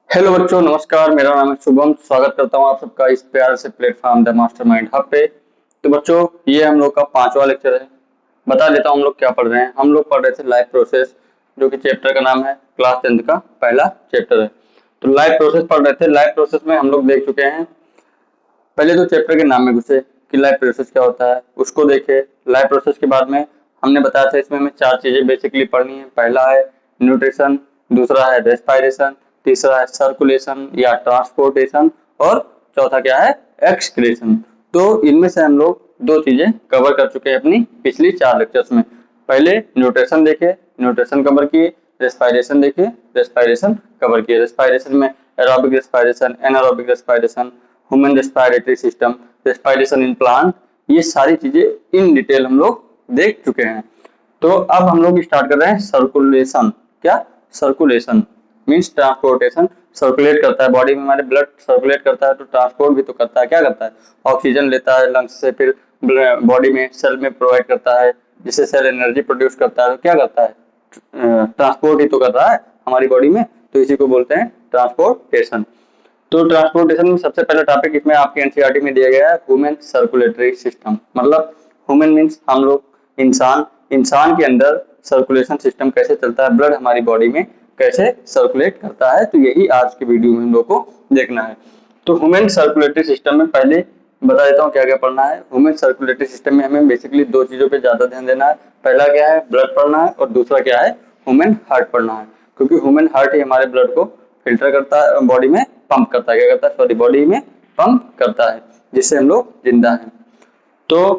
Hello बच्चों, नमस्कार। मेरा नाम है शुभम। स्वागत करता हूँ आप सबका इस प्यारे से प्लेटफॉर्म द मास्टरमाइंड हब पे। तो बच्चों, ये हम लोग का 5वां लेक्चर है। बता देता हूँ हम लोग क्या पढ़ रहे हैं। हम लोग पढ़ रहे थे लाइफ प्रोसेस, जो कि चैप्टर का नाम है, क्लास 10th का पहला चैप्टर है। तो लाइफ प्रोसेस पढ़ रहे थे। लाइफ प्रोसेस में हम लोग देख चुके हैं। पहले तो चैप्टर के नाम में घुसे कि लाइफ प्रोसेस क्या होता है, उसको देखे। लाइफ प्रोसेस के बाद में हमने बताया था इसमें हमें 4 चीजें बेसिकली पढ़नी है। पहला है न्यूट्रिशन, दूसरा है रेस्पिरेशन, तीसरा है सर्कुलेशन या ट्रांसपोर्टेशन, और चौथा क्या है, एक्सक्रीशन। तो इनमें से हम लोग 2 चीजें कवर कर चुके हैं अपनी पिछली 4 लेक्चर्स में। पहले न्यूट्रिशन देखे, न्यूट्रिशन कवर किए। रेस्पिरेशन देखे, रेस्पिरेशन कवर किए। रेस्पिरेशन में aerobic respiration, anaerobic respiration, human respiratory system, respiration in plant, ये सारी चीजें इन डिटेल हम लोग देख चुके हैं। तो अब हम लोग स्टार्ट कर रहे हैं सर्कुलेशन। क्या? Circulation means transportation. सर्कुलेट करता है बॉडी में, हमारे ब्लड सर्कुलेट करता है तो ट्रांसपोर्ट भी तो करता है। क्या करता है? ऑक्सीजन लेता है लंग्स से, फिर बॉडी में सेल में प्रोवाइड करता है, जिससे सेल एनर्जी प्रोड्यूस करता है। तो क्या करता है? ट्रांसपोर्ट ही तो कर रहा है हमारी बॉडी में। तो इसी को बोलते हैं ट्रांसपोर्टेशन। तो ट्रांसपोर्टेशन में सबसे पहला टॉपिक इसमें आपके एनसीईआरटी में दिया गया है, ह्यूमन सर्कुलेटरी सिस्टम। मतलब ह्यूमन मीन्स हम लोग, इंसान। इंसान के अंदर सर्कुलेशन सिस्टम कैसे चलता है, ब्लड हमारी बॉडी में कैसे सर्कुलेट करता है। तो यही आज की वीडियो में हम लोग को देखना है। तो ह्यूमन सर्कुलेटरी सिस्टम में पहले बता देता हूँ क्या क्या पढ़ना है। ह्यूमन सर्कुलेटरी सिस्टम में हमें बेसिकली 2 चीजों पे ज्यादा ध्यान देना है। पहला क्या है, ब्लड पढ़ना है, और दूसरा क्या है, ह्यूमन हार्ट पढ़ना है। क्योंकि ह्यूमन हार्ट ही हमारे ब्लड को फिल्टर करता है, बॉडी में पंप करता है। क्या करता है? सॉरी, बॉडी में पंप करता है, जिससे हम लोग जिंदा हैं। तो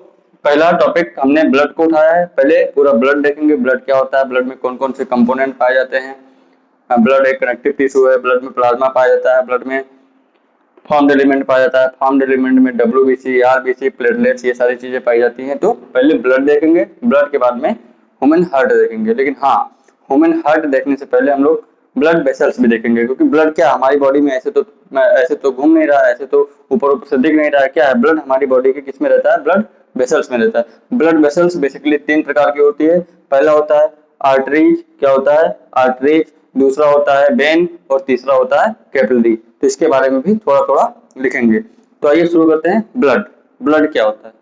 पहला टॉपिक हमने ब्लड को उठाया है। पहले पूरा ब्लड देखेंगे, ब्लड क्या होता है, ब्लड में कौन कौन से कंपोनेंट पाए जाते हैं। ब्लड एक कनेक्टिव टिश्यू है। ब्लड में प्लाज्मा पाया जाता है, ब्लड में फॉर्म्ड एलिमेंट पाया जाता है। फॉर्म्ड एलिमेंट में डब्ल्यूबीसी, आरबीसी, प्लेटलेट्स, ये सारी चीजें पाई जाती हैं। तो पहले ब्लड देखेंगे, ब्लड के बाद में ह्यूमन हार्ट देखेंगे। लेकिन हाँ, ह्यूमन हार्ट देखने से पहले हम लोग ब्लड वेसल्स भी देखेंगे, क्योंकि ब्लड क्या हमारी बॉडी में ऐसे तो घूम नहीं रहा है, ऐसे तो ऊपर ऊपर से दिख नहीं रहा है। क्या है? ब्लड हमारी बॉडी के किस में रहता है? ब्लड वेसल्स में रहता है। ब्लड वेसल्स बेसिकली 3 प्रकार की होती है। पहला होता है आर्टरीज। क्या होता है? आर्टरीज। दूसरा होता है वेन, और तीसरा होता है कैपिलरी। तो इसके बारे में भी थोड़ा थोड़ा लिखेंगे। तो आइए शुरू करते हैं। ब्लड, ब्लड क्या होता है,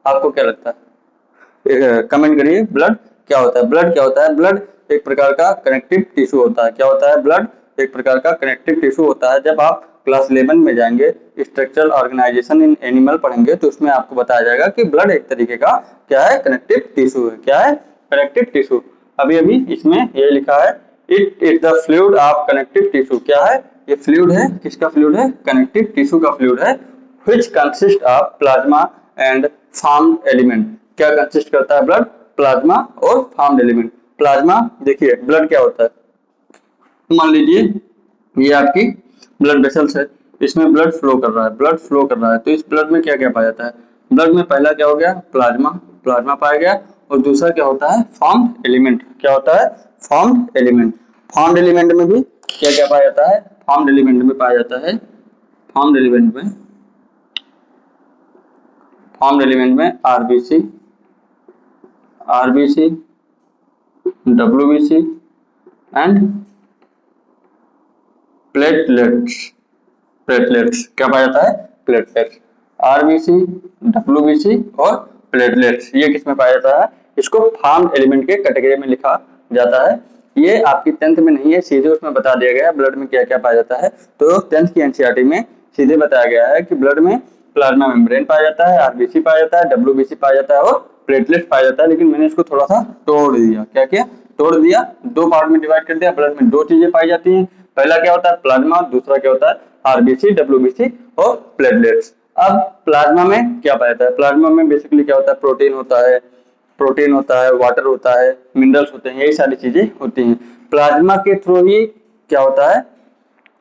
आपको क्या लगता है? कमेंट करिए, ब्लड क्या होता है। ब्लड क्या होता है? ब्लड एक प्रकार का कनेक्टिव टिश्यू होता है। क्या होता है? ब्लड एक प्रकार का कनेक्टिव टिश्यू होता है। जब आप क्लास 11 में जाएंगे, स्ट्रक्चरल ऑर्गेनाइजेशन इन एनिमल पढ़ेंगे, तो उसमें आपको बताया जाएगा कि ब्लड एक तरीके का क्या है, कनेक्टिव टिश्यू है। क्या है? Connective tissue. अभी अभी इसमें ये लिखा है, it is the fluid of connective tissue. क्या है? ये फ्लूइड है। किसका फ्लूइड है? कनेक्टिव टिश्यू का फ्लूइड है। Which consist of plasma and formed element. क्या कंसिस्ट करता है ब्लड? प्लाज्मा और फॉर्म्ड एलिमेंट। प्लाज्मा, देखिए ब्लड क्या होता है, मान लीजिए ये आपकी ब्लड वेसल्स है, इसमें ब्लड फ्लो कर रहा है, ब्लड फ्लो कर रहा है। तो इस ब्लड में क्या क्या पाया जाता है? ब्लड में पहला क्या हो गया? प्लाज्मा, प्लाज्मा पाया गया। और दूसरा क्या होता है? Formed element. क्या होता है? Formed element. फॉर्म्ड एलिमेंट में भी क्या क्या पाया जाता है? फॉर्म्ड एलिमेंट में पाया जाता है, फॉर्म्ड एलिमेंट में, फॉर्म्ड एलिमेंट में RBC, RBC, WBC and platelets. Platelets क्या पाया जाता है? प्लेटलेट्स। आरबीसी, डब्ल्यूबीसी और प्लेटलेट्स, ये किस में पाया जाता है? इसको फॉर्म्ड एलिमेंट के कैटेगरी में लिखा जाता है। ये आपकी 10th में नहीं है, सीधे उसमें बता दिया गया है ब्लड में क्या क्या पाया जाता है। तो 10th की एनसीईआरटी में सीधे बताया गया है कि ब्लड में प्लाज्मा मेम्ब्रेन पाया जाता है, आरबीसी पाया जाता है, डब्ल्यूबीसी पाया जाता है और प्लेटलेट्स पाया जाता है। लेकिन मैंने इसको थोड़ा सा तोड़ दिया। क्या किया? तोड़ दिया, 2 पार्ट में डिवाइड कर दिया। ब्लड में 2 चीजें पाई जाती हैं। पहला क्या होता है? प्लाज्मा। दूसरा क्या होता है? आरबीसी, डब्ल्यूबीसी और प्लेटलेट्स। अब प्लाज्मा में क्या पाया जाता है? प्लाज्मा में बेसिकली क्या होता है? प्रोटीन होता है, प्रोटीन होता है, वाटर होता है, मिनरल्स होते हैं, यही सारी चीजें होती हैं। प्लाज्मा के थ्रू ही क्या होता है?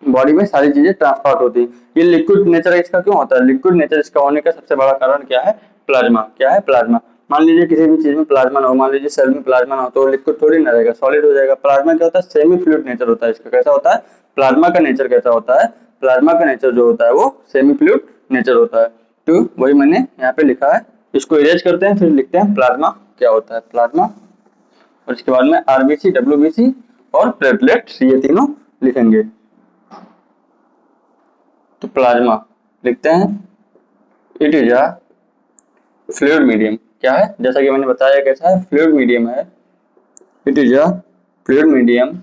बॉडी में सारी चीजें ट्रांसपोर्ट होती है। ये लिक्विड नेचर इसका क्यों होता है? लिक्विड नेचर इसका होने का सबसे बड़ा कारण क्या है? प्लाज्मा। क्या है? प्लाज्मा। मान लीजिए किसी भी चीज में प्लाज्मा ना हो, मान लीजिए सेल में प्लाज्मा ना हो, तो लिक्विड थोड़ी ना रहेगा, सॉलिड हो जाएगा। प्लाज्मा क्या होता है? सेमी फ्लूइड नेचर होता है इसका। कैसा होता है? प्लाज्मा का नेचर कैसा होता है? प्लाज्मा का नेचर जो होता है वो सेमी फ्लूइड नेचर होता है। तो वही मैंने यहाँ पे लिखा है। इसको इरेज करते हैं, फिर लिखते हैं प्लाज्मा क्या होता है। प्लाज्मा, और इसके बाद में आरबीसी, डब्ल्यूबीसी और प्लेटलेट्स, ये तीनों लिखेंगे। प्लाज्मा लिखते हैं it is a fluid medium. क्या है, जैसा कि मैंने बताया कैसा है, फ्लूइड मीडियम है। It is a fluid medium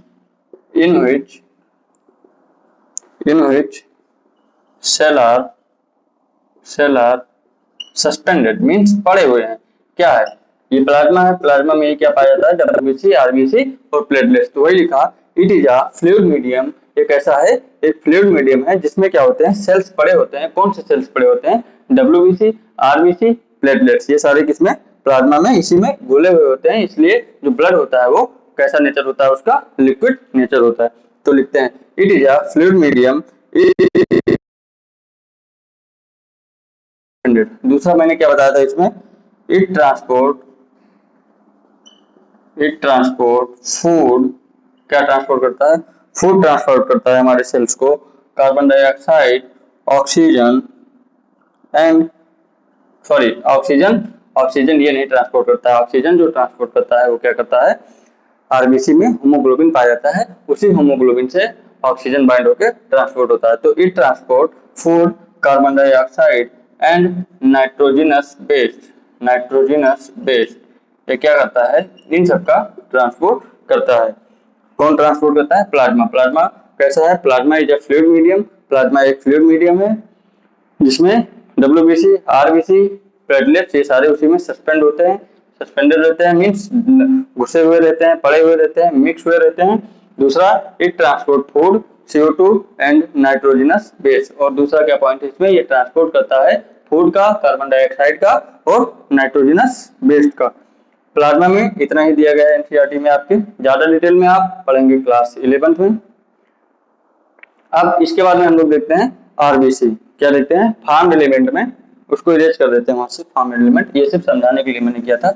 in which cell are suspended means पड़े हुए हैं। क्या है, ये प्लाज्मा है, प्लाज्मा में ये क्या पाया जाता है, डब्ल्यूबीसी, आरबीसी और प्लेटलेट्स। तो वही लिखा it is a fluid medium, एक ऐसा है, एक फ्लूइड मीडियम है जिसमें क्या होते हैं, सेल्स पड़े होते हैं। कौन से सेल्स पड़े होते हैं, डब्ल्यूबीसी, आरबीसी, प्लेटलेट्स, ये सारे किसमें, प्लाज्मा में, इसी में घुले हुए होते हैं। इसलिए जो ब्लड होता है वो कैसा नेचर होता है, उसका लिक्विड नेचर होता है। तो लिखते हैं it is a fluid medium. दूसरा मैंने क्या बताया था इसमें, इट ट्रांसपोर्ट फूड, क्या ट्रांसपोर्ट करता है, फूड ट्रांसपोर्ट करता है हमारे सेल्स को, carbon dioxide, oxygen and oxygen ये नहीं ट्रांसपोर्ट करता है। ऑक्सीजन जो ट्रांसपोर्ट करता है वो क्या करता है, आरबीसी में होमोग्लोबिन पाया जाता है, उसी होमोग्लोबिन से ऑक्सीजन बाइंड होकर ट्रांसपोर्ट होता है। तो it transport food, carbon dioxide and nitrogenous based ये क्या करता है, इन सबका ट्रांसपोर्ट करता है। कौन ट्रांसपोर्ट करता है, प्लाज्मा। प्लाज्मा कैसा है, plasma is a fluid medium, plasma एक फ्लूइड मीडियम है जिसमें डब्ल्यूबीसी, आरबीसी, प्लेटलेट्स ये सारे उसी में सस्पेंड होते हैं, सस्पेंडेड रहते हैं मीन्स घुसे हुए रहते हैं, पड़े हुए रहते हैं, मिक्स हुए रहते हैं। दूसरा it transport food, CO2 and nitrogenous base. और दूसरा क्या पॉइंट है इसमें, ये ट्रांसपोर्ट करता है फूड का, कार्बन डाइऑक्साइड का और नाइट्रोजिनस बेस का। प्लाज्मा में इतना ही दिया गया है एनसीईआरटी में आपके, ज्यादा डिटेल में आप पढ़ेंगे क्लास 11th में। अब इसके बाद में हम लोग देखते हैं आरबीसी, क्या देखते हैं, फार्म एलिमेंट में, उसको इरेज कर देते हैं वहां से, फार्म एलिमेंट। ये सिर्फ समझाने के लिए मैंने किया था,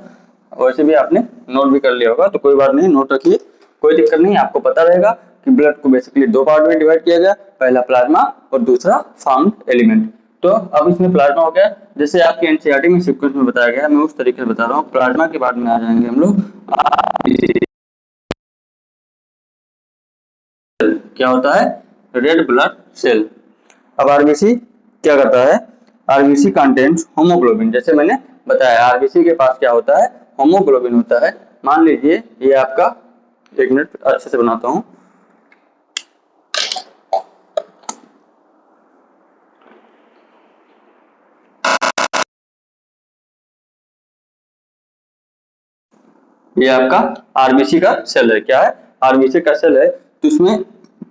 वैसे भी आपने नोट भी कर लिया होगा तो कोई बात नहीं, नोट रखिए, कोई दिक्कत नहीं। आपको पता रहेगा कि ब्लड को बेसिकली दो पार्ट में डिवाइड किया गया, पहला प्लाज्मा और दूसरा फार्म एलिमेंट। तो अब इसमें प्लाज्मा हो गया, जैसे आपके एनसीईआरटी में सीक्वेंस में बताया गया है, मैं उस तरीके से बता रहा हूँ। प्लाज्मा के बाद में आ जाएंगे हम लोग, क्या होता है, रेड ब्लड सेल। अब आरबीसी क्या करता है, आरबीसी कंटेन्स होमोग्लोबिन, जैसे मैंने बताया आरबीसी के पास क्या होता है, होमोग्लोबिन होता है। मान लीजिए ये आपका, एक मिनट अच्छे से बनाता हूं, ये आपका आरबीसी का सेल है। क्या है, आरबीसी का सेल है, तो इसमें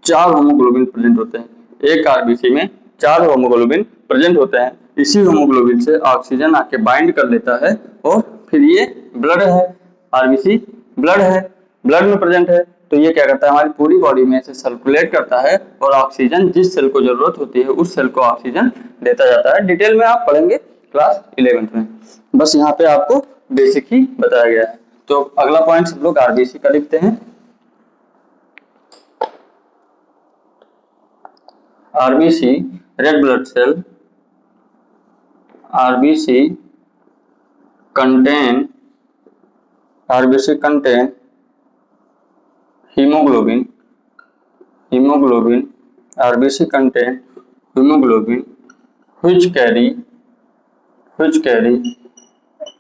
4 होमोग्लोबिन प्रेजेंट होते हैं। एक आरबीसी में 4 होमोग्लोबिन प्रेजेंट होते हैं। इसी होमोग्लोबिन से ऑक्सीजन आके बाइंड कर लेता है और फिर ये ब्लड है, आरबीसी ब्लड है, ब्लड में प्रेजेंट है। तो ये क्या करता है, हमारी पूरी बॉडी में से सर्कुलेट करता है और ऑक्सीजन जिस सेल को जरूरत होती है उस सेल को ऑक्सीजन देता जाता है। डिटेल में आप पढ़ेंगे क्लास 11th में, बस यहाँ पे आपको बेसिक ही बताया गया है। तो अगला पॉइंट हम लोग आरबीसी का लिखते हैं। RBC red blood cell, RBC contain hemoglobin, RBC contain hemoglobin which carry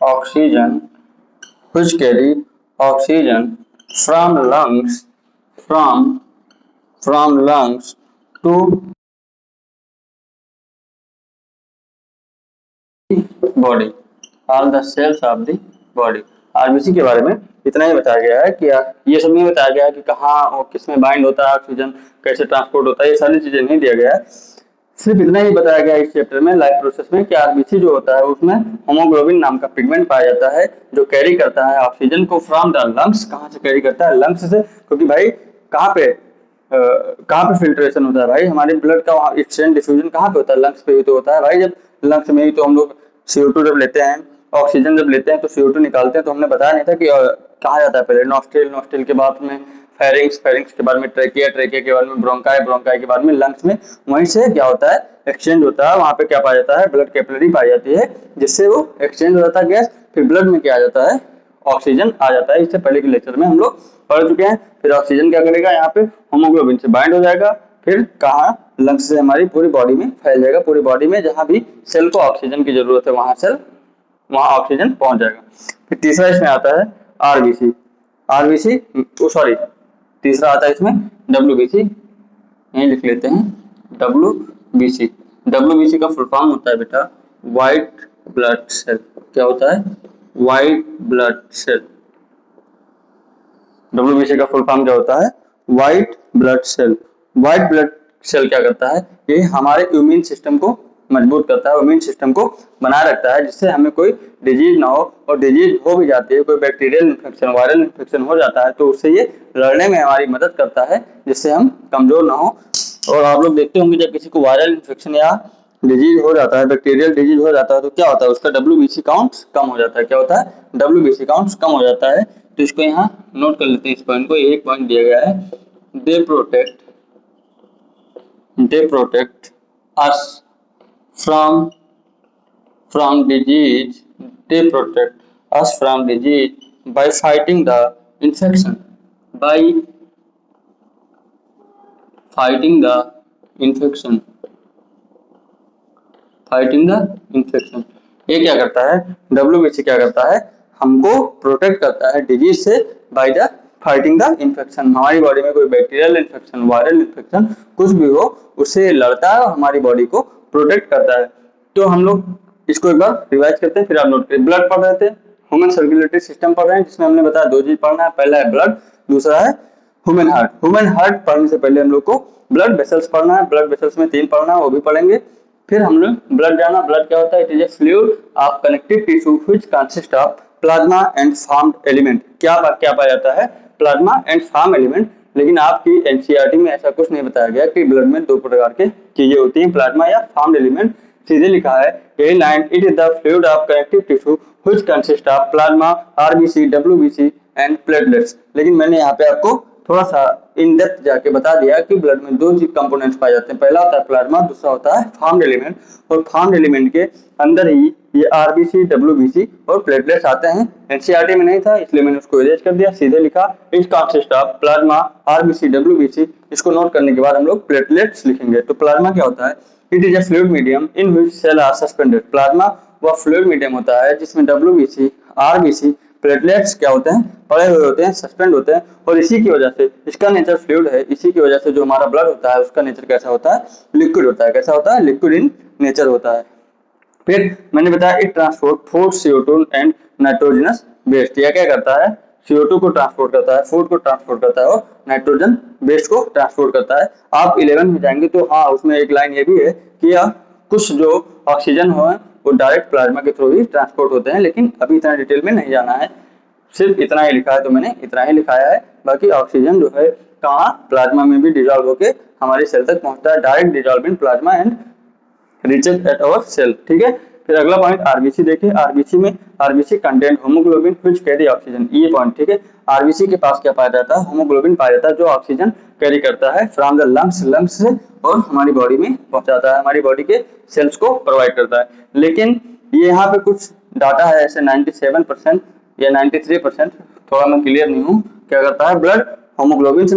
oxygen from lungs to body, all the cells of the body। RBC के बारे में इतना ही बताया गया है कि ये सब नहीं बताया गया है कि कहाँ और किसमें बाइंड होता है, ऑक्सीजन कैसे ट्रांसपोर्ट होता है, ये सारी चीजें नहीं दिया गया है। सिर्फ इतना ही बताया गया है इस चैप्टर में, लाइफ प्रोसेस में, कि आरबीसी जो होता है उसमें होमोग्लोबिन नाम का पिगमेंट पाया जाता है जो कैरी करता है ऑक्सीजन को फ्रॉम द लंग्स। कहाँ से कैरी करता है, लंग्स से, क्योंकि भाई कहाँ पे फिल्ट्रेशन होता है भाई, हमारे ब्लड का एक्सचेंज डिफ्यूजन कहाँ पे होता है, लंग्स पे ही तो होता है भाई। जब लंग्स में ही तो हम लोग CO2 जब लेते हैं, ऑक्सीजन जब लेते हैं तो CO2 निकालते हैं। तो हमने बताया नहीं था कि कहाँ जाता है, पहले नॉस्ट्रिल के बाद में फेरिंग्स के बाद में ट्रेकिया के बाद में ब्रोंकाई के बाद में लंग्स में, वहीं से क्या होता है, एक्सचेंज होता है। वहां पे क्या पाया जाता है, ब्लड कैपिलरी पाई जाती है जिससे वो एक्सचेंज हो जाता है गैस, फिर ब्लड में क्या आ जाता है, ऑक्सीजन आ जाता है। इससे पहले के लेक्चर में हम लोग पढ़ चुके हैं। फिर ऑक्सीजन क्या करेगा, यहाँ पे होमोग्लोबिन से बाइंड हो जाएगा, फिर कहाँ लंग्स से हमारी पूरी बॉडी में फैल जाएगा। पूरी बॉडी में जहां भी सेल को ऑक्सीजन की जरूरत है वहां ऑक्सीजन पहुंच जाएगा। फिर तीसरा इसमें आता है आरबीसी। आरबीसी सॉरी, तीसरा आता है इसमें डब्ल्यूबीसी। यही लिख लेते हैं डब्ल्यूबीसी। डब्ल्यूबीसी का फुल फॉर्म होता है बेटा व्हाइट ब्लड सेल। क्या होता है? White blood cell. डब्ल्यूबीसी का फुल फॉर्म क्या होता है? White blood cell. White blood cell क्या करता है? ये हमारे इम्यून सिस्टम को मजबूत करता है, इम्यून सिस्टम को बनाए रखता है, जिससे हमें कोई डिजीज ना हो। और डिजीज हो भी जाती है, कोई बैक्टीरियल इन्फेक्शन, वायरल इन्फेक्शन हो जाता है, तो उससे ये लड़ने में हमारी मदद करता है, जिससे हम कमजोर ना हो। और आप लोग देखते होंगे जब किसी को वायरल इन्फेक्शन या डिजीज हो जाता है, बैक्टीरियल डिजीज हो जाता है, तो क्या होता है? उसका डब्ल्यूबीसी काउंट कम हो जाता है। क्या होता है? डब्ल्यूबीसी काउंट कम हो जाता है। तो इसको यहाँ नोट कर लेते हैं, इस पॉइंट को। एक पॉइंट दिया गया है, they protect us from disease. They protect us from disease by fighting the infection. By fighting the infection. Fighting the infection. ये क्या करता है? डब्ल्यूबीसी क्या करता है? हमको प्रोटेक्ट करता है डिजीज से by the fighting the infection. हमारी बॉडी में कोई बैक्टीरियल इन्फेक्शन, वायरल इन्फेक्शन कुछ भी हो, उससे लड़ता है और हमारी बॉडी को प्रोटेक्ट करता है। तो हम लोग इसको एक बार रिवाइज करते हैं, फिर आप नोट करें। ब्लड पढ़ रहे थे, ह्यूमन सर्कुलेटरी सिस्टम पढ़ रहे हैं, जिसमें हमने बताया दो चीज पढ़ना है। पहला है ब्लड, दूसरा है ह्यूमन हार्ट। ह्यूमन हार्ट पढ़ने से पहले हम लोग को ब्लड वेसल्स पढ़ना है। ब्लड वेसल्स में 3 पढ़ना है, वो भी पढ़ेंगे। फिर हम लोग ब्लड जाना। ब्लड क्या होता है? It is a fluid of connective tissue which consist of plasma and formed element. क्या पाया जाता है? Plasma and form element. लेकिन आपकी एनसीईआरटी में ऐसा कुछ नहीं बताया गया कि ब्लड में 2 प्रकार के चीजें होती हैं, प्लाज्मा या फार्म्ड एलिमेंट। सीधे लिखा है यही line, it is the fluid of connective tissue which consist of plasma, RBC, WBC and platelets. लेकिन मैंने यहाँ पे आपको थोड़ा सा इन डेप्थ जाके बता दिया कि ब्लड में 2 कंपोनेंट्स पाए जाते हैं। पहला होता है प्लाज्मा, दूसरा होता है फार्म्ड एलिमेंट। और फार्म्ड एलिमेंट के अंदर ही ये आरबीसी, डब्ल्यूबीसी और प्लेटलेट्स आते हैं। एनसीईआरटी में नहीं था, इसलिए मैंने उसको इरेज कर दिया। सीधे लिखा it consist of plasma, RBC, WBC. इसको नोट करने के बाद हम लोग प्लेटलेट्स लिखेंगे। तो प्लाज्मा क्या होता है? It is a fluid medium in which cell are suspended. Plasma वह फ्लूइड मीडियम होता है जिसमें डब्ल्यूबीसी, आरबीसी, प्लेटलेट्स क्या होते हैं? पड़े हुए होते हैं, सस्पेंड होते हैं। और इसी की वजह से, इसका नेचर फ्लूइड है, इसी की वजह से जो हमारा ब्लड होता है उसका नेचर कैसा होता है? लिक्विड होता है। कैसा होता है? लिक्विड इन नेचर होता है। फिर मैंने बताया it transport food, CO2 and nitrogenous waste. यह क्या करता है? CO2 को ट्रांसपोर्ट करता है, फूड को ट्रांसपोर्ट करता है और नाइट्रोजन वेस्ट को ट्रांसपोर्ट करता है। आप 11 में जाएंगे तो हाँ, उसमें एक लाइन ये भी है कि कुछ जो ऑक्सीजन हो वो डायरेक्ट प्लाज्मा के थ्रू ही ट्रांसपोर्ट होते हैं, लेकिन अभी इतना डिटेल में नहीं जाना है। सिर्फ इतना ही लिखा है तो मैंने इतना ही लिखाया है। बाकी ऑक्सीजन जो है कहाँ? प्लाज्मा में भी डिजॉल्व होकर हमारी सेल तक पहुंचता है, direct dissolve in plasma and reaches at our cell. ठीक है। फिर अगला पॉइंट आरबीसी देखिए। RBC content haemoglobin which carry oxygen. ये पॉइंट ठीक है। आरबीसी के पास क्या पाया जाता है? होमोग्लोबिन पाया जाता है, जो ऑक्सीजन कैरी करता है फ्रॉम द लंग्स से और हमारी बॉडी में पहुंचाता है, हमारी बॉडी के सेल्स को प्रोवाइड करता है। लेकिन ये यहाँ पे कुछ डाटा है ऐसे 97% या 93%, थोड़ा मैं क्लियर नहीं हूँ। क्या करता है? ब्लड होमोग्लोबिन से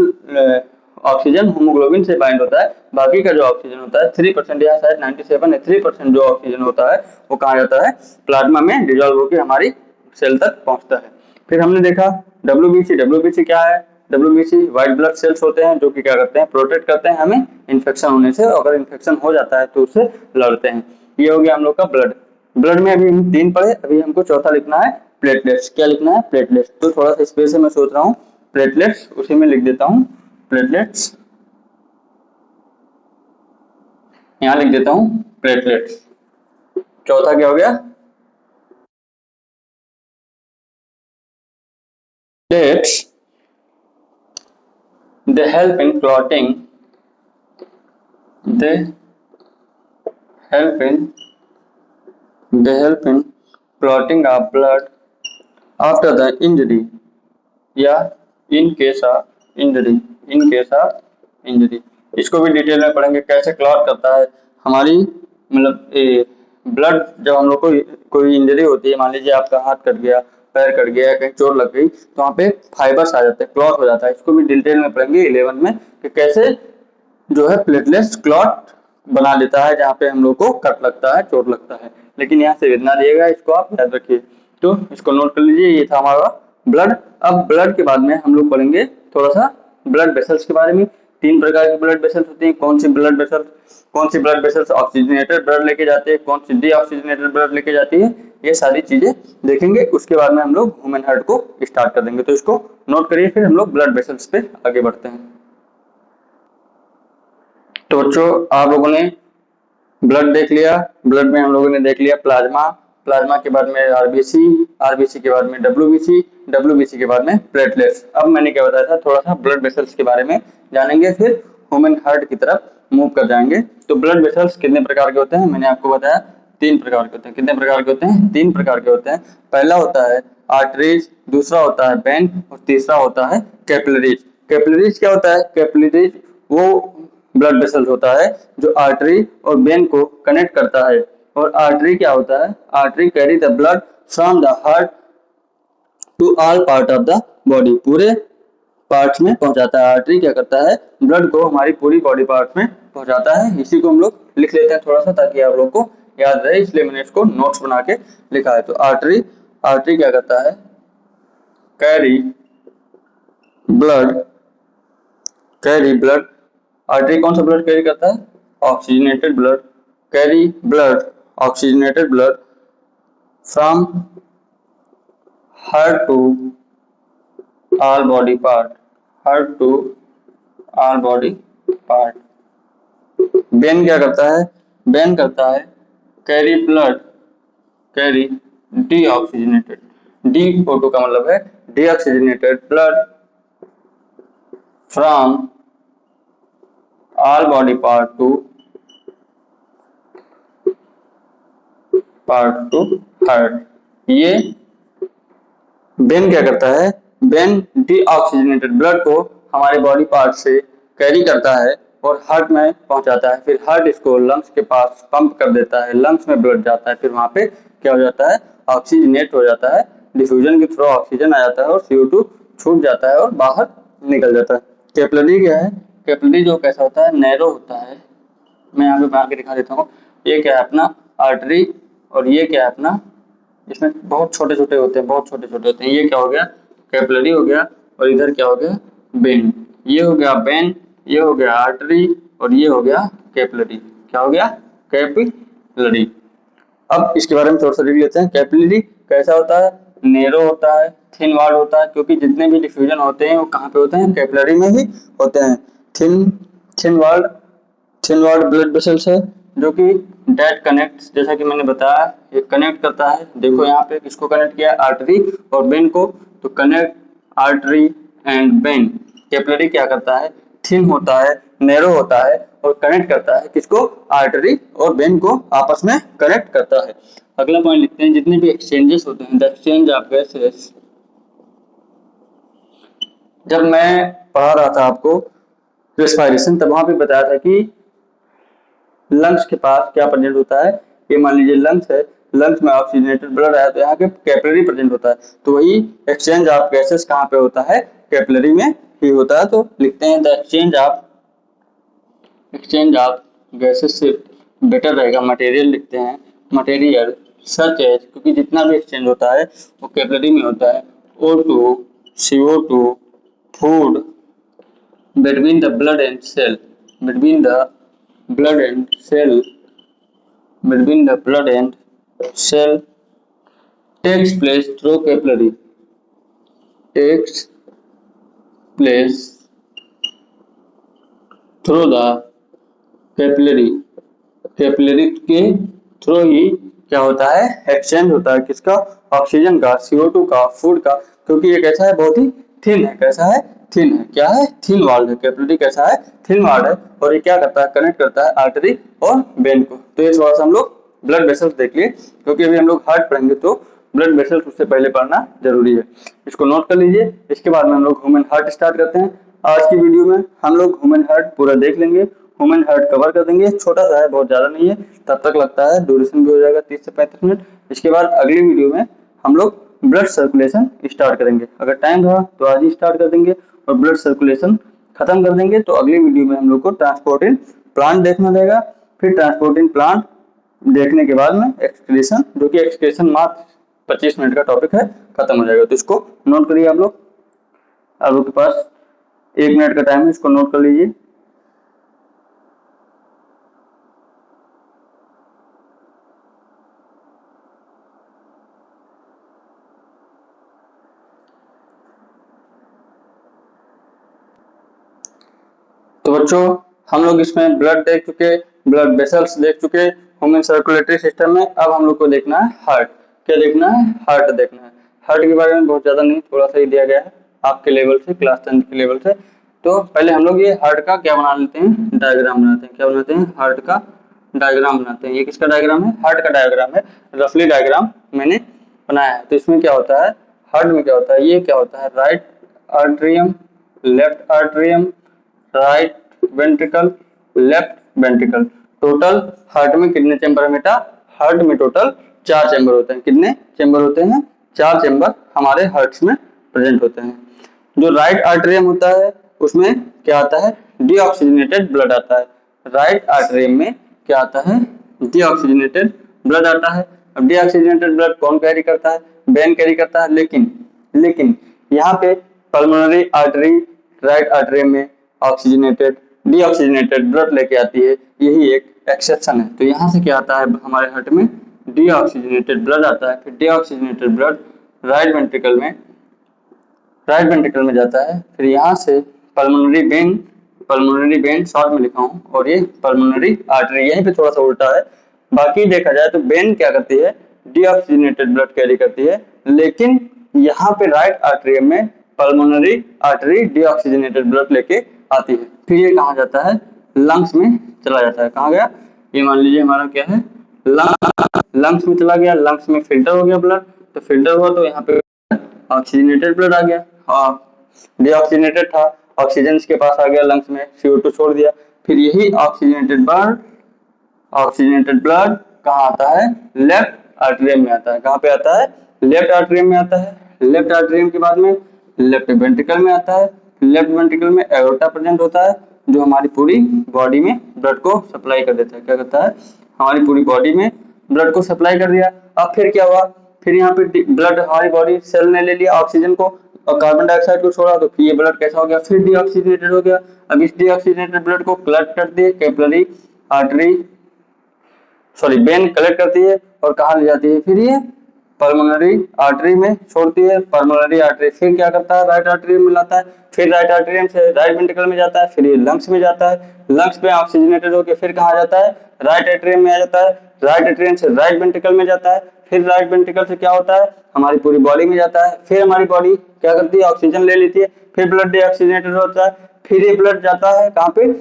ऑक्सीजन होमोग्लोबिन से बाइंड होता है। बाकी का जो ऑक्सीजन होता है 3% या शायद 97 है, 3% जो ऑक्सीजन होता है वो कहाँ जाता है? प्लाज्मा में डिजॉल्व होकर हमारी सेल तक पहुंचता है। फिर हमने देखा डब्ल्यूबीसी क्या है? डब्ल्यूबीसी व्हाइट ब्लड सेल्स होते हैं जो कि क्या करते हैं? प्रोटेक्ट करते हैं हमें इन्फेक्शन होने से। अगर इन्फेक्शन हो जाता है तो उससे लड़ते हैं। ये हो गया हम लोग का ब्लड। ब्लड में अभी हम 3 पढ़े, अभी हमको चौथा लिखना है प्लेटलेट्स। क्या लिखना है? प्लेटलेट्स। तो थोड़ा सा स्पेस है, मैं सोच रहा हूँ प्लेटलेट्स उसी में लिख देता हूँ। प्लेटलेट्स यहां लिख देता हूं प्लेटलेट्स। चौथा क्या हो गया? Plates they help in clotting, they help in clotting of blood after the injury या इन केस ऑफ इंजरी। इसको भी डिटेल में पढ़ेंगे कैसे क्लॉट करता है हमारी, मतलब ब्लड। जब हम लोग को कोई इंजरी होती है, मान लीजिए आपका हाथ कट गया, पैर कट गया, कहीं चोट लग गई, तो वहाँ पे फाइबर्स आ जाते हैं, क्लॉट हो जाता है। इसको भी डिटेल में पढ़ेंगे 11 में कि कैसे जो है प्लेटलेट्स क्लॉट बना देता है जहाँ पे हम लोग को कट लगता है, चोट लगता है। लेकिन यहाँ से इतना दिएगा, इसको आप याद रखिए। तो इसको नोट कर लीजिए, ये था हमारा ब्लड। अब ब्लड के बाद में हम लोग पढ़ेंगे थोड़ा सा ब्लड वेसल्स के बारे में। 3 प्रकार के ब्लड वेसल्स होते हैं। कौन सी ब्लड वेसल्स ऑक्सीजनेटेड ब्लड लेके जाते हैं, कौन सी डीऑक्सीजनेटेड ब्लड लेके जाती है, ये सारी चीजें देखेंगे। उसके बाद में हम लोग ह्यूमन हार्ट को स्टार्ट कर देंगे। तो इसको नोट करिए, फिर हम लोग ब्लड वेसल्स पे आगे बढ़ते हैं। तो बच्चों, आप लोगों ने ब्लड देख लिया। ब्लड में हम लोगों ने देख लिया प्लाज्मा, प्लाज्मा के बाद में आरबीसी, आरबीसी के बाद में डब्ल्यूबीसी, डब्ल्यूबीसी के बाद में प्लेटलेट्स। अब मैंने क्या बताया था, थोड़ा सा ब्लड वेसल्स के बारे में जानेंगे, फिर ह्यूमन हार्ट की तरफ मूव कर जाएंगे। तो ब्लड वेसल्स कितने प्रकार के होते हैं, मैंने आपको बताया 3 प्रकार के होते हैं। कितने प्रकार के होते हैं, 3 प्रकार के होते हैं। पहला होता है आर्टरीज, दूसरा होता है वेन और तीसरा होता है कैपिलरीज। कैपिलरीज क्या होता है, कैपिलरीज वो ब्लड वेसल होता है जो आर्टरी और वेन को कनेक्ट करता है। और आर्टरी क्या होता है, artery carry the blood from the heart to all part of the body, पूरे पार्ट्स में पहुंचाता है। आर्टरी क्या करता है, ब्लड को हमारी पूरी बॉडी पार्ट में पहुंचाता है। इसी को हम लोग लिख लेते हैं थोड़ा सा, ताकि आप लोग को याद रहे, इसलिए मैंने इसको नोट्स बना के लिखा है। तो आर्टरी, आर्टरी क्या करता है, carry blood, carry blood. Artery कौन सा ब्लड कैरी करता है, oxygenated blood, carry blood, oxygenated blood from heart to all body part, heart to all body part. Vein क्या करता है, वेन करता है कैरी ब्लड, कैरी डीऑक्सीजनेटेड, डी-O2 का मतलब है deoxygenated blood from all body part to heart. ये वेन क्या करता है, वेन डीऑक्सीजनेटेड ब्लड को हमारे बॉडी पार्ट से कैरी करता है और हार्ट में पहुंचाता है। फिर हार्ट इसको लंग्स के पास पंप कर देता है, लंग्स में ब्लड जाता है, फिर वहां पे क्या हो जाता है, ऑक्सीजनेट हो जाता है, डिफ्यूजन के थ्रू ऑक्सीजन आ जाता है और CO2 छूट जाता है और बाहर निकल जाता है। कैपिलरी क्या है, कैपिलरी जो कैसा होता है, नैरो होता है। मैं यहाँ पे बना के दिखा देता हूँ। ये क्या है अपना आर्टरी, और ये क्या है अपना, इसमें बहुत छोटे छोटे होते हैं, बहुत छोटे छोटे होते हैं। ये क्या हो गया, कैपिलरी हो गया, और इधर क्या हो गया, वेन। ये हो गया वेन, ये हो गया आर्टरी, और ये हो गया कैपिलरी। क्या हो गया, कैपिलरी। अब इसके बारे में थोड़ा सा देख लेते हैं। कैपिलरी कैसा होता है, नेरो होता है, थिन वॉल होता है, क्योंकि जितने भी डिफ्यूजन होते हैं वो कहाँ पे होते हैं, कैपिलरी में ही होते हैं। Thin thin walled, thin walled blood vessels है जो कि डेट कनेक्ट, जैसा कि मैंने बताया, ये कनेक्ट करता है। देखो यहाँ पे किसको कनेक्ट किया, आर्टरी और वेन को। तो connect artery and when. Capillary क्या करता है, थिन होता है, नैरो होता है और कनेक्ट करता है किसको, आर्टरी और वेन को आपस में कनेक्ट करता है। अगला पॉइंट लिखते हैं, जितने भी एक्सचेंजेस होते हैं, द एक्सचेंज ऑफ गैसेस। जब मैं पढ़ा रहा था आपको रेस्पिरेशन, तब वहां पे बताया था कि लंग्स के पास क्या प्रेजेंट होता है। ये मान लीजिए लंग्स है, लंग्स में ऑक्सीजनेटेड ब्लड आया तो यहाँ के कैपिलरी प्रेजेंट होता है। तो वही एक्सचेंज ऑफ गैसेस कहाँ पे होता है, कैपिलरी में ही होता है। तो लिखते हैं द एक्सचेंज ऑफ गैसेस से बेटर रहेगा मटेरियल लिखते हैं, मटेरियल सच एज, क्योंकि जितना भी एक्सचेंज होता है वो कैपिलरी में होता है। O2, CO2, food between the blood and cell, between the blood and cell, between the blood and cell takes place through capillary, takes place through the capillary, capillary के थ्रू ही क्या होता है, एक्सचेंज होता है किसका, ऑक्सीजन का, CO2 का, food का। क्योंकि ये कैसा है, बहुत ही थिन है। कैसा है, थिन है। क्या है, थिन वॉल्ड है। कैपिलरी कैसा है, थिन वॉल्ड है। और ये क्या करता है, कनेक्ट करता है आर्टरी और वेन को। तो ये थोड़ा सा हम लोग ब्लड वेसल्स देख लिए, क्योंकि अभी हम लोग हार्ट पढ़ेंगे तो ब्लड वेसल्स उससे पहले पढ़ना जरूरी है। इसको नोट कर लीजिए। इसके बाद में हम लोग ह्यूमन हार्ट स्टार्ट करते हैं। आज की वीडियो में हम लोग ह्यूमन हार्ट पूरा देख लेंगे, ह्यूमन हार्ट कवर कर देंगे। छोटा सा है, बहुत ज्यादा नहीं है, तब तक लगता है ड्यूरेशन भी हो जाएगा 30 से 35 मिनट। इसके बाद अगली वीडियो में हम लोग ब्लड सर्कुलेशन स्टार्ट करेंगे। अगर टाइम रहा तो आज ही स्टार्ट कर देंगे और ब्लड सर्कुलेशन खत्म कर देंगे तो अगली वीडियो में हम लोग को ट्रांसपोर्टिंग प्लांट देखना रहेगा। फिर ट्रांसपोर्टिंग प्लांट देखने के बाद में एक्सक्रीशन, जो कि एक्सक्रीशन मात्र 25 मिनट का टॉपिक है, खत्म हो जाएगा। तो इसको नोट करिए आप लोग, आपके पास 1 मिनट का टाइम है, इसको नोट कर लीजिए। तो बच्चों हम लोग इसमें ब्लड देख चुके, ब्लड वेसल्स देख चुके ह्यूमन सर्कुलेटरी सिस्टम में। अब हम लोग को देखना है हार्ट। क्या देखना है? हार्ट देखना है। हार्ट के बारे में बहुत ज्यादा नहीं, थोड़ा सा ही दिया गया है आपके लेवल से, क्लास 10 के लेवल से। तो पहले हम लोग ये हार्ट का क्या बना लेते हैं, डायग्राम बनाते हैं। क्या बनाते हैं? हार्ट का डायग्राम बनाते हैं। ये किसका डायग्राम है? हार्ट का डायग्राम है। रफली डायग्राम मैंने बनाया है। तो इसमें क्या होता है, हार्ट में क्या होता है, ये क्या होता है, right atrium, left atrium, right ventricle, left ventricle. Total heart में कितने चैम्बर है बेटा? हार्ट में टोटल 4 चैम्बर होते हैं। कितने चैम्बर होते हैं? 4 चैम्बर हमारे हार्ट्स में प्रेजेंट होते हैं। जो राइट आर्टरियम होता है उसमें क्या आता है? डीऑक्सीजनेटेड ब्लड आता है। राइट आर्टरियम में क्या आता है? डीऑक्सीजनेटेड ब्लड आता है। अब डीऑक्सीजनेटेड ब्लड कौन कैरी करता है? वेन कैरी करता है। लेकिन यहाँ पे पल्मोनरी आर्टरी राइट आर्टरियम में ऑक्सीजनेटेड डीऑक्सीजनेटेड ब्लड लेके आती है, यही एक एक्सेप्शन है। तो यहाँ से क्या आता है हमारे हार्ट में? डीऑक्सीजनेटेड ब्लड आता है। फिर डीऑक्सीजनेटेड ब्लड राइट वेंट्रिकल में जाता है। फिर यहाँ से पल्मोनरी वेन शॉर्ट में लिखा हूँ, और ये पल्मोनरी आर्टरी, यहीं पे थोड़ा सा उल्टा है। बाकी देखा जाए तो वेन क्या करती है? डीऑक्सीजनेटेड ब्लड कैरी करती है। लेकिन यहाँ पे राइट आर्टरियम में पल्मोनरी आर्टरी डीऑक्सीजनेटेड ब्लड लेके आती है। फिर ये कहाँ जाता है? लंग्स में चला जाता है। कहाँ गया? ये मान लीजिए हमारा क्या है, लंग्स में चला गया। लंग्स में फिल्टर हो गया ब्लड, तो फिल्टर हुआ तो यहाँ पे ऑक्सीजनेटेड ब्लड आ गया। डीऑक्सीजनेटेड था, ऑक्सीजन इसके पास आ गया, लंग्स में CO2 छोड़ दिया। फिर यही ऑक्सीजनेटेड ब्लड कहाँ आता है? लेफ्ट आर्टरियम में आता है। कहाँ पे आता है? लेफ्ट आर्टरियम में आता है। लेफ्ट आर्टरियम के बाद में लेफ्ट वेंट्रिकल में आता है। लेफ्ट वेंट्रिकल में एओर्टा प्रेजेंट होता है, जो हमारी पूरी बॉडी में ब्लड को सप्लाई कर देता है। क्या करता है? हमारी पूरी बॉडी में ब्लड को सप्लाई कर दिया। अब फिर क्या हुआ? फिर यहाँ पे ब्लड हमारी बॉडी सेल ने ले लिया ऑक्सीजन को और कार्बन डाइऑक्साइड को छोड़ा, तो फिर ये ब्लड कैसा हो गया? फिर डीऑक्सीजनेटेड हो गया। अब इस डीऑक्सीजनेटेड ब्लड को कलेक्ट कर दिए capillary artery, sorry when collect करती है और कहाँ ले जाती है? फिर ये पल्मोनरी आर्टरी में छोड़ती है। पल्मोनरी आर्टरी फिर क्या करता है? राइट आर्टरियम में लाता है। फिर राइट आर्टरियम से राइट वेंट्रिकल में जाता है। फिर ये लंग्स में जाता है। लंग्स में ऑक्सीजनेटेड होकर फिर कहाँ जाता है? राइट एट्रियम में आ जाता है। राइट एट्रियम से राइट वेंट्रिकल में जाता है। फिर राइट वेंट्रिकल से क्या होता है? हमारी पूरी बॉडी में जाता है। फिर हमारी बॉडी क्या करती है? ऑक्सीजन ले लेती है। फिर ब्लड डीऑक्सीजनेटेड होता है। फिर ये ब्लड जाता है कहाँ पे?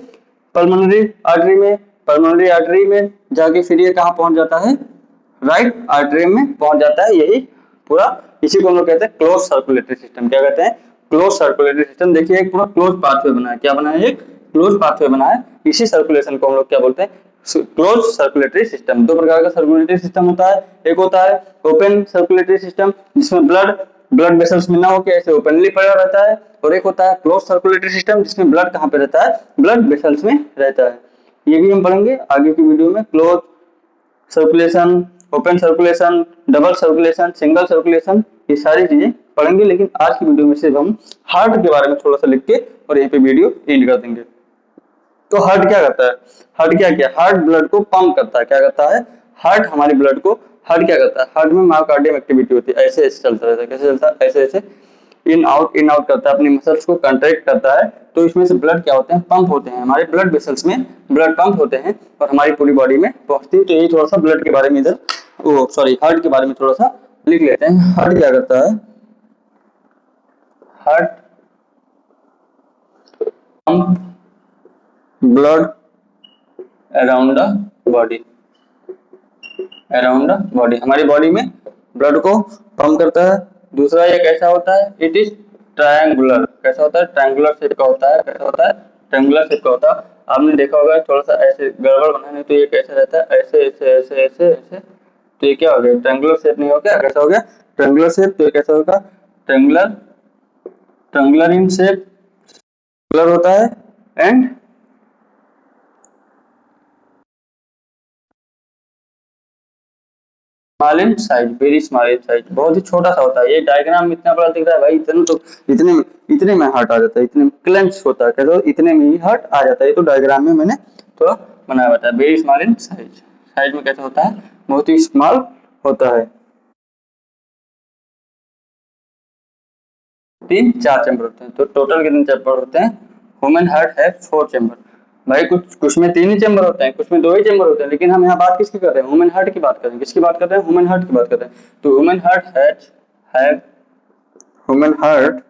पल्मोनरी आर्टरी में। पल्मोनरी आर्टरी में जाके फिर ये कहाँ पहुंच जाता है? राइट आर्टरियम में पहुंच जाता है। यही पूरा, इसी को हम लोग कहते हैं क्लोज सर्कुलेटरी सिस्टम। क्या कहते हैं? Close circulatory system. देखिए एक पूरा क्लोज पाथवे बना है। क्या बना है? एक क्लोज पाथवे बना है। इसी सर्कुलेशन को हम लोग क्या बोलते हैं? Close circulatory system. 2 प्रकार का सर्कुलेटरी सिस्टम होता है। एक होता है ओपन सर्कुलेटरी सिस्टम, जिसमें ब्लड वेसल्स में ना होकर ऐसे ओपनली पड़ा रहता है, और एक होता है क्लोज सर्कुलेटरी सिस्टम, जिसमें ब्लड कहाँ पे रहता है? ब्लड वेसल्स में रहता है। ये भी हम पढ़ेंगे आगे की वीडियो में। Close circulation, open circulation, double circulation, single circulation, ये सारी चीजें पढ़ेंगे। लेकिन आज की वीडियो में सिर्फ हम हार्ट के बारे में थोड़ा सा लिख के और यहीं पे वीडियो एंड कर देंगे। तो हार्ट क्या करता है? हार्ट क्या हार्ट ब्लड को पंप करता है। क्या करता है? हार्ट हमारे ब्लड को, हार्ट क्या करता है? हार्ट में मायोकार्डियम एक्टिविटी होती है। ऐसे ऐसे चलता रहता है। कैसे चलता है? ऐसे ऐसे इन आउट करता है, अपनी मसल्स को कंट्रैक्ट करता है। तो इसमें से ब्लड क्या होते हैं? पंप होते हैं। हमारे ब्लड वेसल्स में ब्लड पंप होते हैं और हमारी पूरी बॉडी में पहुंचती है। तो यही थोड़ा सा ब्लड के बारे में इधर, ओ सॉरी, हार्ट के बारे में थोड़ा सा लिख लेते हैं। हार्ट क्या करता है? Heart pump blood around the body, around the body, हमारी बॉडी में ब्लड को पंप करता है। दूसरा ये कैसा होता है? It is triangular. कैसा होता है? ट्रायंगुलर शेप का होता है। कैसा होता है? ट्रायंगुलर शेप का होता है। आपने देखा होगा थोड़ा सा ऐसे गड़बड़ बना है, तो ये कैसा रहता है? ऐसे ऐसे ऐसे ऐसे ऐसे। तो ये क्या हो गया? ट्रायंगुलर शेप नहीं हो गया? कैसा हो गया? Triangular shape. तो ये कैसा होगा? Triangular, triangular in shape. Colour होता है and small in size, very small in size, बहुत ही छोटा सा होता है। ये डायग्राम में इतना बड़ा दिख रहा है भाई, इतने तो इतने में हार्ट आ जाता है, इतने क्लेंच होता है, कहते हो इतने में ही हार्ट आ जाता है। ये तो डायग्राम में मैंने थोड़ा बनाया हुआ था। Very small in size, size में कैसे होता है, बहुत ही स्मॉल होता है। 3-4 चैम्बर होते हैं, तो टोटल कितने चैम्बर होते हैं? ह्यूमन हार्ट है 4 चैम्बर। भाई कुछ कुछ में 3 ही चैम्बर होते हैं, कुछ में 2 ही चैम्बर होते हैं, लेकिन हम यहाँ बात किसकी कर रहे हैं? ह्यूमन हार्ट की बात कर रहे हैं। किसकी बात कर रहे हैं? ह्यूमन हार्ट की बात कर रहे हैं। तो ह्यूमन हार्ट है human heart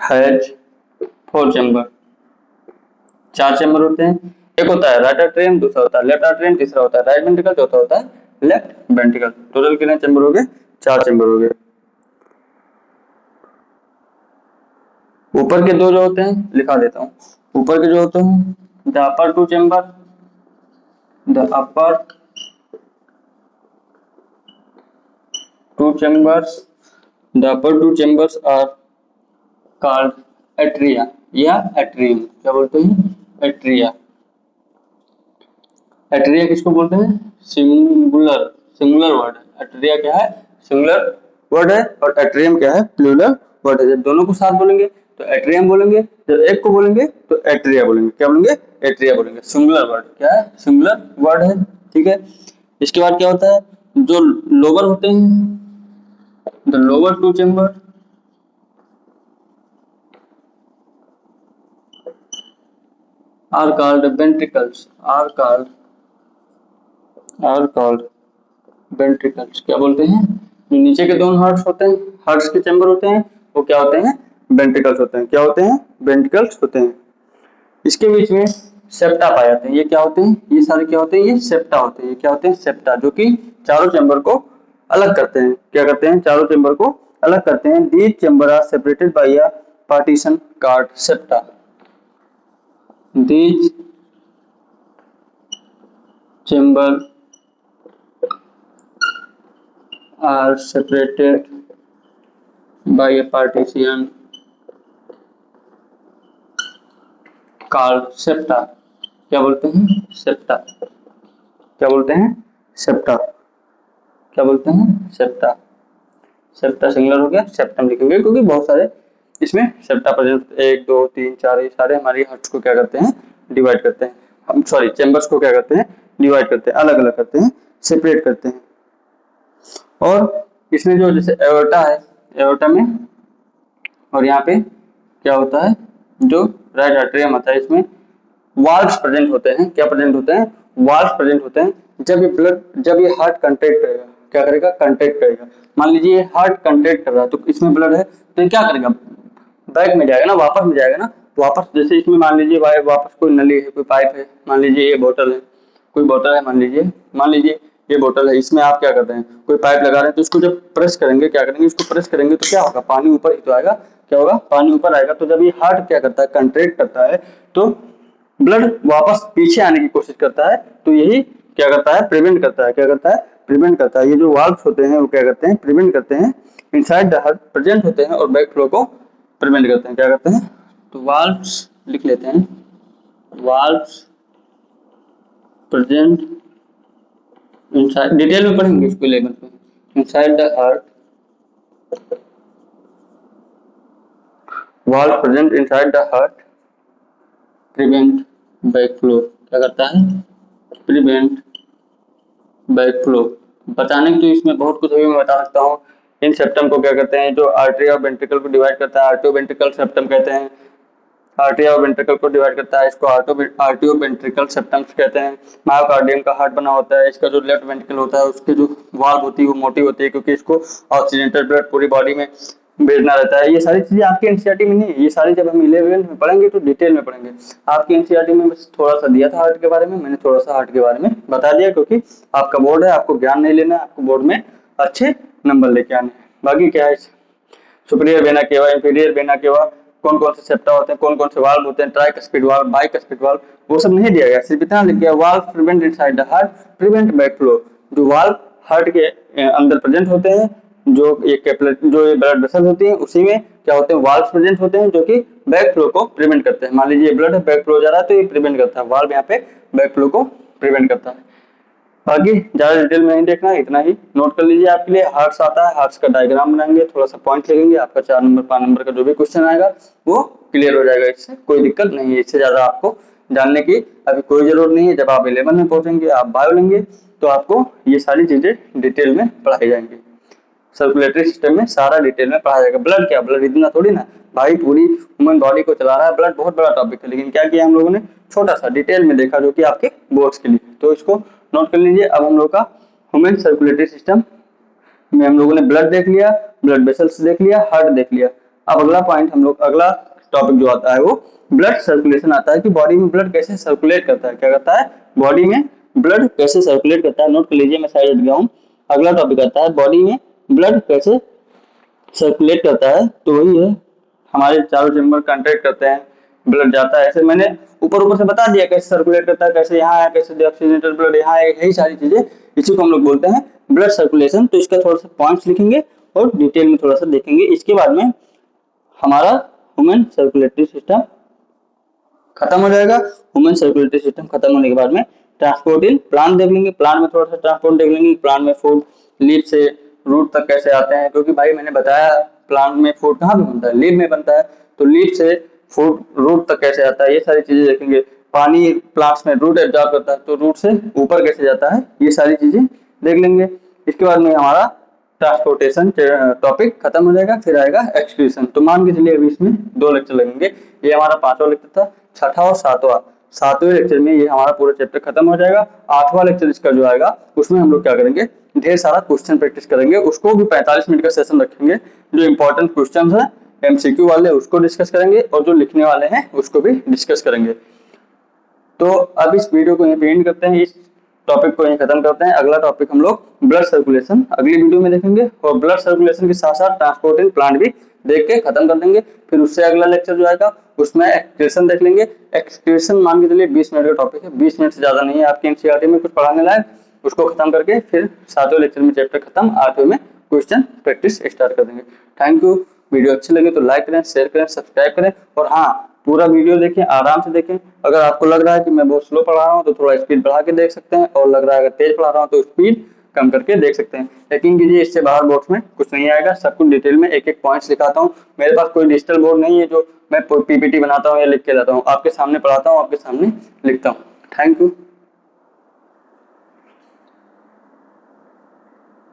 has 4 chamber, 4 chamber होते हैं। एक होता है राइट एट्रियम, दूसरा होता है लेफ्ट एट्रियम, तीसरा होता है राइट वेंट्रिकल, चौथा होता है लेफ्ट वेंट्रिकल। टोटल कितने चैम्बर हो गए? 4 चैम्बर हो गए। ऊपर के दो जो होते हैं लिखा देता हूँ। ऊपर के जो होते हैं, the upper two chamber, the upper two chambers, the upper two chambers are called atria या एट्रियम। क्या बोलते हैं? एट्रिया। एट्रिया किसको बोलते हैं? सिंगुलर, सिंगुलर वर्ड है। एट्रिया क्या है? सिंगुलर वर्ड है, और एट्रियम क्या है? प्लूरल वर्ड है। जब दोनों को साथ बोलेंगे तो एट्रियम बोलेंगे, जब एक को बोलेंगे तो एट्रिया बोलेंगे। क्या बोलेंगे? एट्रिया बोलेंगे। सिंगुलर वर्ड क्या है? सिंगुलर वर्ड है। ठीक है। इसके बाद क्या होता है? जो लोअर होते हैं, the lower two chamber are called ventricles, are called ventricles. क्या बोलते हैं? जो नीचे के दोनों हार्ट्स होते हैं, हार्ट्स के चैम्बर होते हैं, वो क्या होते हैं? वेंट्रिकल्स होते हैं। क्या होते हैं? वेंट्रिकल्स होते हैं। इसके बीच में सेप्टा पाए जाते हैं। ये क्या होते हैं? ये सारे क्या होते हैं? ये सेप्टा होते हैं। ये क्या होते हैं? सेप्टा, जो कि चारों चैम्बर को अलग करते हैं। क्या करते हैं? चारों चैम्बर को अलग करते हैं। These chamber are separated by a partition called septa. These chamber are separated by a partition called septa. क्या बोलते हैं? सेप्टा। क्या बोलते हैं? सेप्टा। क्या बोलते हैं? सेप्टा। सेप्टा सिंगुलर हो गया, सेप्टम लिखेंगे क्योंकि बहुत सारे इसमें सेप्टा प्रेजेंट, 1 2 3 4, ये सारे हमारी हार्ट्स को क्या करते हैं? डिवाइड करते हैं। हम सॉरी चैम्बर्स को क्या करते हैं? डिवाइड करते हैं, अलग अलग करते हैं, सेपरेट करते हैं। और इसमें जो जैसे एओर्टा है, एओर्टा में और यहाँ पे क्या होता है? जो राइट एट्रियम होता है, इसमें वाल्व्स प्रेजेंट होते हैं। क्या प्रेजेंट होते हैं? वाल्व्स प्रेजेंट होते हैं। जब ये हार्ट कंट्रैक्ट करेगा, क्या करेगा? कंट्रैक्ट करेगा। मान लीजिए ये हार्ट कंट्रैक्ट कर रहा है, तो इसमें ब्लड है, तो ये क्या करेगा? बैक में जाएगा ना, वापस में जाएगा ना। वापस जैसे इसमें मान लीजिए वापस कोई नली है, कोई पाइप है, मान लीजिए ये बोतल है, कोई बोतल है, मान लीजिए ये बोतल है, इसमें आप क्या कर रहे हैं? कोई पाइप लगा रहे हैं, तो इसको जब प्रेस करेंगे, क्या करेंगे? इसको प्रेस करेंगे तो क्या होगा? पानी ऊपर ही तो आएगा। क्या होगा? पानी ऊपर आएगा। तो जब ये हार्ट क्या करता है? कंट्रैक्ट करता है, तो ब्लड वापस पीछे आने की कोशिश करता है। तो यही क्या करता है? प्रिवेंट करता है। क्या करता है? प्रिवेंट करता है। ये जो वाल्व्स होते हैं वो क्या करते हैं? प्रिवेंट करते हैं, इनसाइड द हार्ट प्रेजेंट होते हैं और बैक फ्लो को प्रिवेंट करते हैं। क्या करते हैं? तो वाल्व्स लिख लेते हैं, वाल्व्स प्रेजेंट इनसाइड, डिटेल में पढ़ेंगे इसको 11th में। Inside the heart, valve present inside the heart prevent back flow. क्या करता है? Prevent back flow. बताने की तो इसमें बहुत कुछ अभी मैं बता सकता हूँ। इन सेप्टम को क्या कहते हैं? जो आर्टरी और वेंट्रिकल को डिवाइड करता है, आर्टियो वेंट्रिकल सेप्टम कहते हैं। आर्टरी और वेंट्रिकल को डिवाइड करता है, इसको आर्टियो वेंट्रिकल सेप्टम्स कहते हैं। मायोकार्डियम का हार्ट बना होता है। इसका जो लेफ्ट वेंट्रिकल होता है, उसकी जो वाल्व होती है वो मोटी होती है, क्योंकि इसको ऑक्सीजनेटेड ब्लड पूरी बॉडी में भेजना रहता है। ये सारी चीजें आपके एनसीईआरटी में नहीं है, ये सारी जब हम 11th में पढ़ेंगे तो डिटेल में पढ़ेंगे। आपके एनसीईआरटी में बस थोड़ा सा दिया था हार्ट के बारे में, मैंने थोड़ा सा हार्ट के बारे में बता दिया, क्योंकि आपका बोर्ड है, आपको ज्ञान नहीं लेना है, आपको बोर्ड में अच्छे नंबर लेके आने हैं। बाकी क्या है? Superior vena cava, inferior vena cava, कौन कौन से सेप्टा होते हैं, कौन कौन से वाल्व होते हैं, ट्राइकस्पिड वाल्व, बाइकस्पिड वाल्व, वो सब नहीं दिया गया। सिर्फ इतना लिख गया, valve prevent inside the heart prevent back flow. जो वाल्व हार्ट के अंदर प्रेजेंट होते हैं, जो ये कैपिलरी, जो ये ब्लड वेसल होती है, उसी में क्या होते हैं, वाल्व प्रेजेंट होते हैं जो कि बैक फ्लो को प्रिवेंट करते हैं। मान लीजिए ब्लड बैक फ्लो जा रहा है तो ये प्रिवेंट करता है, वाल्व यहाँ पे बैक फ्लो को प्रिवेंट करता है। बाकी ज्यादा डिटेल में नहीं देखना है, इतना ही नोट कर लीजिए। आपके लिए हार्ट्स आता है, हार्ट्स का डायग्राम बनाएंगे, थोड़ा सा पॉइंट लिखेंगे, आपका 4 नंबर 5 नंबर का जो भी क्वेश्चन आएगा वो क्लियर हो जाएगा। इससे कोई दिक्कत नहीं है, इससे ज्यादा आपको जानने की अभी कोई जरूरत नहीं है। जब आप 11 में पहुंचेंगे, आप बायो लेंगे तो आपको ये सारी चीजें डिटेल में पढ़ाई जाएंगी। सर्कुलेटरी सिस्टम में सारा डिटेल में पढ़ा जाएगा। ब्लड क्या, ब्लड इतना थोड़ी ना भाई पूरी ह्यूमन बॉडी को चला रहा है, ब्लड बहुत बड़ा टॉपिक है, लेकिन क्या किया हम लोगों ने, छोटा सा डिटेल में देखा जो कि आपके बोर्ड्स के लिए। तो इसको नोट कर लीजिए। अब हम लोग का ह्यूमन सर्कुलेटरी सिस्टम में हम लोगों ने ब्लड देख लिया, ब्लड वेसल्स देख लिया, हार्ट देख लिया। अब अगला पॉइंट हम लोग, अगला टॉपिक जो आता है वो ब्लड सर्कुलेशन आता है कि बॉडी में ब्लड कैसे सर्कुलेट करता है, क्या करता है बॉडी में ब्लड कैसे सर्कुलेट करता है। नोट कर लीजिए, मैं साइड हट गया हूँ। अगला टॉपिक आता है बॉडी में ब्लड कैसे सर्कुलेट करता है, तो वही है हमारे चारों चेम्बर कॉन्ट्रैक्ट करते हैं, ब्लड जाता है। ऐसे मैंने ऊपर से बता दिया कैसे सर्कुलेट करता है, कैसे यहाँ है, कैसे डिऑक्सीजनेटेड ब्लड यहाँ है, यही सारी चीजें, इसी को हम लोग बोलते हैं ब्लड सर्कुलेशन। तो इसका थोड़ा सा पॉइंट्स लिखेंगे और डिटेल में थोड़ा सा देखेंगे। इसके बाद में हमारा ह्यूमन सर्कुलेटरी सिस्टम खत्म हो जाएगा। ह्यूमन सर्कुलेटरी सिस्टम खत्म होने के बाद में ट्रांसपोर्ट इन प्लांट देख लेंगे, प्लांट में थोड़ा सा ट्रांसपोर्ट देख लेंगे, प्लांट में फूड लीफ से रूट तक कैसे आते हैं, क्योंकि भाई मैंने बताया प्लांट में फूड कहाँ पे बनता है, लीफ में बनता है, तो लीफ से फूड रूट तक कैसे आता है, ये सारी चीजें देखेंगे। पानी प्लांट्स में रूट एब्जॉर्ब करता है, तो रूट से ऊपर कैसे जाता है, ये सारी चीजें देख लेंगे। इसके बाद में हमारा ट्रांसपोर्टेशन टॉपिक खत्म हो जाएगा, फिर आएगा एक्सक्रीशन। तो मान के चलिए अभी इसमें 2 लेक्चर लगेंगे, ये हमारा 5वां लेक्चर था, 6ठा और 7वां। 7वें लेक्चर में ये हमारा पूरा चैप्टर खत्म हो जाएगा। 8वां लेक्चर इसका जो आएगा उसमें हम लोग क्या करेंगे, ढेर सारा क्वेश्चन प्रैक्टिस करेंगे, उसको भी 45 मिनट का सेशन रखेंगे। जो इंपॉर्टेंट क्वेश्चन है एमसीक्यू वाले उसको डिस्कस करेंगे और जो लिखने वाले हैं उसको भी डिस्कस करेंगे। तो अब इस वीडियो को यहीं पे एंड करते हैं, इस टॉपिक को यहीं खत्म करते हैं। अगला टॉपिक हम लोग ब्लड सर्कुलेशन अगली वीडियो में देखेंगे, और ब्लड सर्कुलेशन के साथ साथ ट्रांसपोर्ट इन प्लांट भी देख के खत्म कर देंगे। फिर उससे अगला लेक्चर जो आएगा उसमें एक्सक्रीशन देख लेंगे। एक्सक्रीशन मान के चलिए 20 मिनट का टॉपिक है, 20 मिनट से ज्यादा नहीं है आपके एनसीईआरटी में कुछ पढ़ाने लायक। उसको खत्म करके फिर 7वें लेक्चर में चैप्टर खत्म, 8वें में क्वेश्चन प्रैक्टिस स्टार्ट कर देंगे। Thank you. वीडियो अच्छी लगे तो लाइक करें, शेयर करें, सब्सक्राइब करें, और हाँ पूरा वीडियो देखें, आराम से देखें। अगर आपको लग रहा है कि मैं बहुत स्लो पढ़ा रहा हूँ तो थोड़ा स्पीड बढ़ा के देख सकते हैं, और लग रहा है अगर तेज पढ़ा रहा हूँ तो स्पीड कम करके देख सकते हैं। यकीन कीजिए इससे बाहर बोर्ड में कुछ नहीं आएगा, सब कुछ डिटेल में एक एक पॉइंट्स दिखाता हूँ। मेरे पास कोई डिजिटल बोर्ड नहीं है जो मैं पीपीटी बनाता हूँ या लिख के लाता हूँ, आपके सामने पढ़ाता हूँ, आपके सामने लिखता हूँ। Thank you.